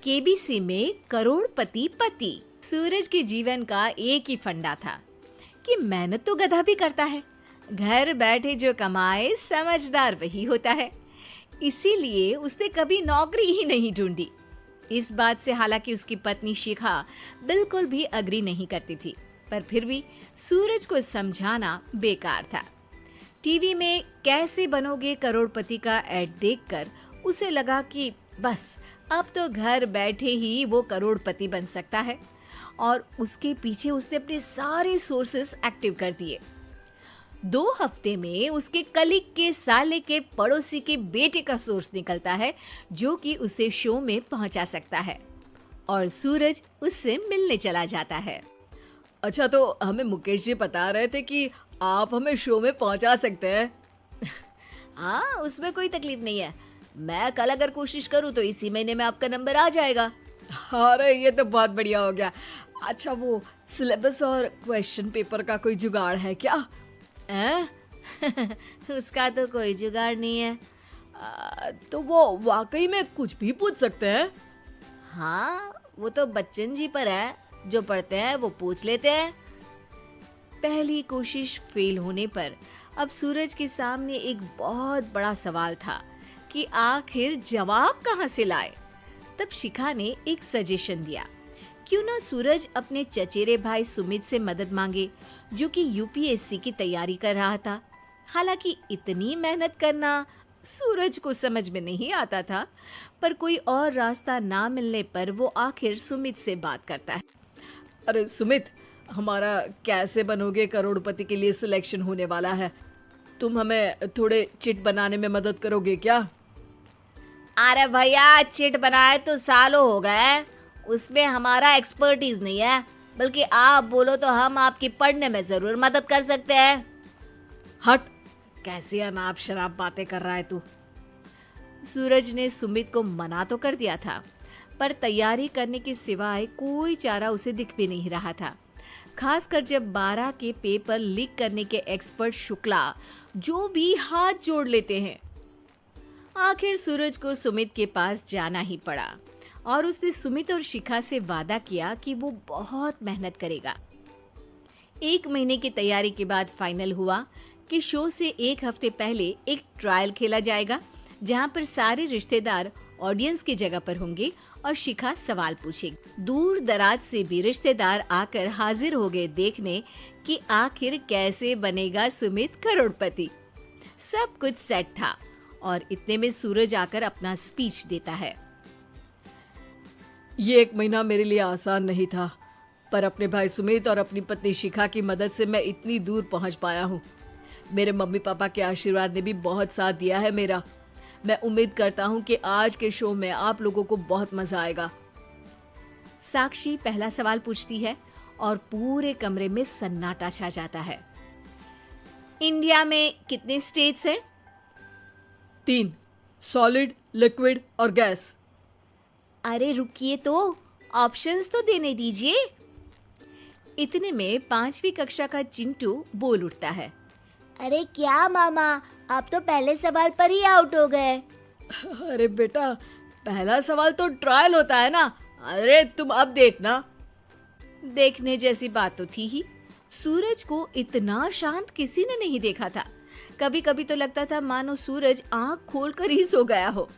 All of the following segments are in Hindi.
केबीसी में करोड़पति पति। सूरज के जीवन का एक ही फंडा था कि मेहनत तो गधा भी करता है, घर बैठे जो कमाए समझदार वही होता है। इसीलिए उसने कभी नौकरी ही नहीं ढूंढी। इस बात से हालांकि उसकी पत्नी शिखा बिल्कुल भी अग्री नहीं करती थी, पर फिर भी सूरज को समझाना बेकार था। टीवी में कैसे बनोगे करोड़पति का ऐड देखकर उसे लगा कि बस अब तो घर बैठे ही वो करोड़पति बन सकता है, और उसके पीछे उसने अपने सारे सोर्सेस एक्टिव कर दिए। 2 हफ्ते में उसके कलीग के साले के पड़ोसी के बेटे का सोर्स निकलता है जो कि उसे शो में पहुंचा सकता है, और सूरज उससे मिलने चला जाता है। अच्छा, तो हमें मुकेश जी बता रहे थे कि आप हमें शो में पहुंचा सकते हैं। हाँ, उसमें कोई तकलीफ नहीं है। मैं कल अगर कोशिश करूँ तो इसी महीने में आपका नंबर आ जाएगा। अरे ये तो बहुत बढ़िया हो गया। अच्छा, वो सिलेबस और क्वेश्चन पेपर का कोई जुगाड़ है क्या? उसका तो कोई जुगाड़ नहीं है। तो वो वाकई में कुछ भी पूछ सकते हैं? हाँ, वो तो बच्चन जी पर है, जो पढ़ते हैं वो पूछ लेते हैं। पहली कोशिश फेल होने पर अब सूरज के सामने एक बहुत बड़ा सवाल था कि आखिर जवाब कहाँ से लाए। तब शिखा ने एक सजेशन दिया, क्यों ना सूरज अपने चचेरे भाई सुमित से मदद मांगे, जो कि यूपीएससी की तैयारी कर रहा था। हालांकि इतनी मेहनत करना सूरज को समझ में नहीं आता था, पर कोई और रास्ता ना मिलने पर वो आखिर सुमित से बात करता है। अरे सुमित, हमारा कैसे बनोगे करोड़पति के लिए सिलेक्शन होने वाला है। तुम हमें थोड़े चिट बनाने में मदद करोगे क्या? अरे भैया, चिट बनाए तो सालों हो गए, उसमें हमारा एक्सपर्टीज नहीं है, बल्कि आप बोलो तो हम आपकी पढ़ने में जरूर मदद कर सकते हैं। हट, कैसी अनाप शराब बातें कर रहा है तू। सूरज ने सुमित को मना तो कर दिया था, पर तैयारी करने के सिवाय कोई चारा उसे दिख भी नहीं रहा था। खासकर जब 12 के पेपर लीक करने के एक्सपर्ट शुक्ला जो भी हाथ जोड़ लेते हैं। आखिर सूरज को सुमित के पास जाना ही पड़ा, और उसने सुमित और शिखा से वादा किया कि वो बहुत मेहनत करेगा। 1 महीने की तैयारी के बाद फाइनल हुआ कि शो से 1 हफ्ते पहले एक ट्रायल खेला जाएगा, जहां पर सारे रिश्तेदार ऑडियंस की जगह पर होंगे और शिखा सवाल पूछेगी। दूर दराज से भी रिश्तेदार आकर हाजिर हो गए देखने कि आखिर कैसे बनेगा सुमित करोड़पति। सब कुछ सेट था, और इतने में सूरज आकर अपना स्पीच देता है। ये 1 महीना मेरे लिए आसान नहीं था, पर अपने भाई सुमित और अपनी पत्नी शिखा की मदद से मैं इतनी दूर पहुंच पाया हूँ। मेरे मम्मी पापा के आशीर्वाद ने भी बहुत साथ दिया है मेरा। मैं उम्मीद करता हूँ कि आज के शो में आप लोगों को बहुत मजा आएगा। साक्षी पहला सवाल पूछती है और पूरे कमरे में सन्नाटा छा जाता है। इंडिया में कितने स्टेट्स हैं? 3, सॉलिड, लिक्विड और गैस। अरे रुकिए, तो ऑप्शंस तो देने दीजिए। इतने में 5वीं कक्षा का चिंटू बोल उठता है। अरे क्या मामा, आप तो पहले सवाल पर ही आउट हो गए। अरे बेटा, पहला सवाल तो ट्रायल होता है ना। अरे तुम अब देखना। देखने जैसी बात तो थी ही। सूरज को इतना शांत किसी ने नहीं देखा था। कभी कभी तो लगता था मानो सूरज आंख खोलकर ही सो गया हो।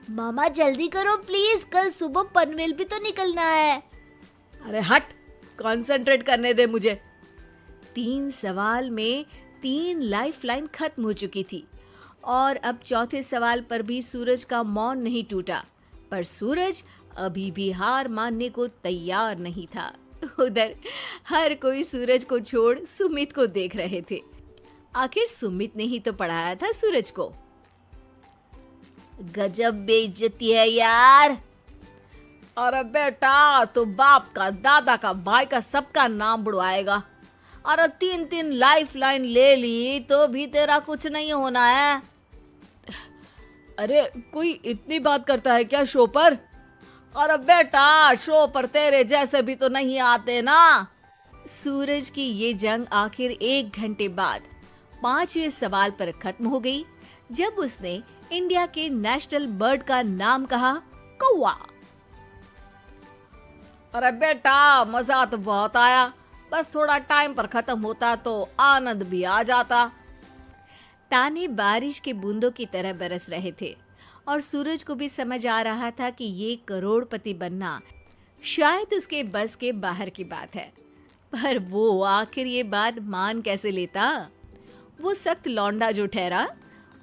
मामा जल्दी करो प्लीज, कल सुबह पनवेल भी तो निकलना है। अरे हट, कंसंट्रेट करने दे मुझे। 3 सवाल में 3 लाइफलाइन खत्म हो चुकी थी, और अब चौथे सवाल पर भी सूरज का मौन नहीं टूटा। पर सूरज अभी भी हार मानने को तैयार नहीं था। उधर हर कोई सूरज को छोड़ सुमित को देख रहे थे। आखिर सुमित ने ही तो पढ़ाया था सूरज को। गजब बेइज्जती है यार। अरे बेटा, तो बाप का, दादा का, भाई का, सबका नाम बुड़वाएगा। अरे 3 लाइफलाइन ले ली तो भी तेरा कुछ नहीं होना है। अरे कोई इतनी बात करता है क्या शो पर? अरे बेटा, शो पर तेरे जैसे भी तो नहीं आते ना। सूरज की ये जंग आखिर 1 घंटे बाद 5वें सवाल पर खत्म हो गई, जब उसने इंडिया के नेशनल बर्ड का नाम कहा, कौवा। अरे बेटा, मजा तो बहुत आया, बस थोड़ा टाइम पर खत्म होता तो आनंद भी आ जाता। ताने बारिश के बूंदों की तरह बरस रहे थे और सूरज को भी समझ आ रहा था कि ये करोड़पति बनना शायद उसके बस के बाहर की बात है। पर वो आखिर ये बात मान कैसे लेता? वो सख्त लौंडा जो ठहरा,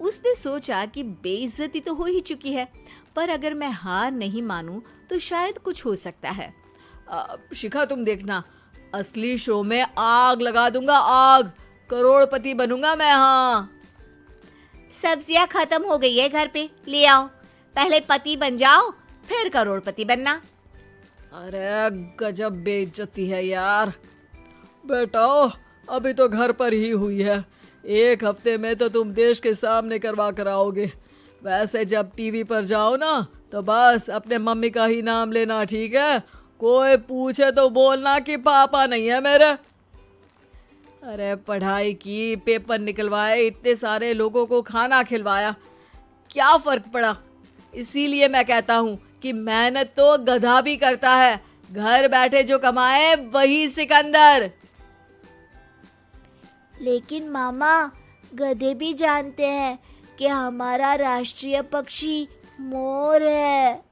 उसने सोचा कि बेइज्जती तो हो ही चुकी है, पर अगर मैं हार नहीं मानूं तो शायद कुछ हो सकता है। शिखा, तुम देखना, असली शो में आग लगा दूंगा, आग, करोड़पति बनूंगा मैं। हाँ, सब्जियां खत्म हो गई है घर पे, ले आओ। पहले पति बन जाओ, फिर करोड़पति बनना। अरे गजब बेइज्जती है यार। बेटा, अभी तो घर पर ही हुई है, 1 हफ्ते में तो तुम देश के सामने करवा कर आओगे। वैसे जब टीवी पर जाओ ना तो बस अपने मम्मी का ही नाम लेना, ठीक है? कोई पूछे तो बोलना कि पापा नहीं है मेरे। अरे पढ़ाई की, पेपर निकलवाए, इतने सारे लोगों को खाना खिलवाया, क्या फर्क पड़ा? इसीलिए मैं कहता हूँ कि मेहनत तो गधा भी करता है, घर बैठे जो कमाए वही सिकंदर। लेकिन मामा, गधे भी जानते हैं कि हमारा राष्ट्रीय पक्षी मोर है।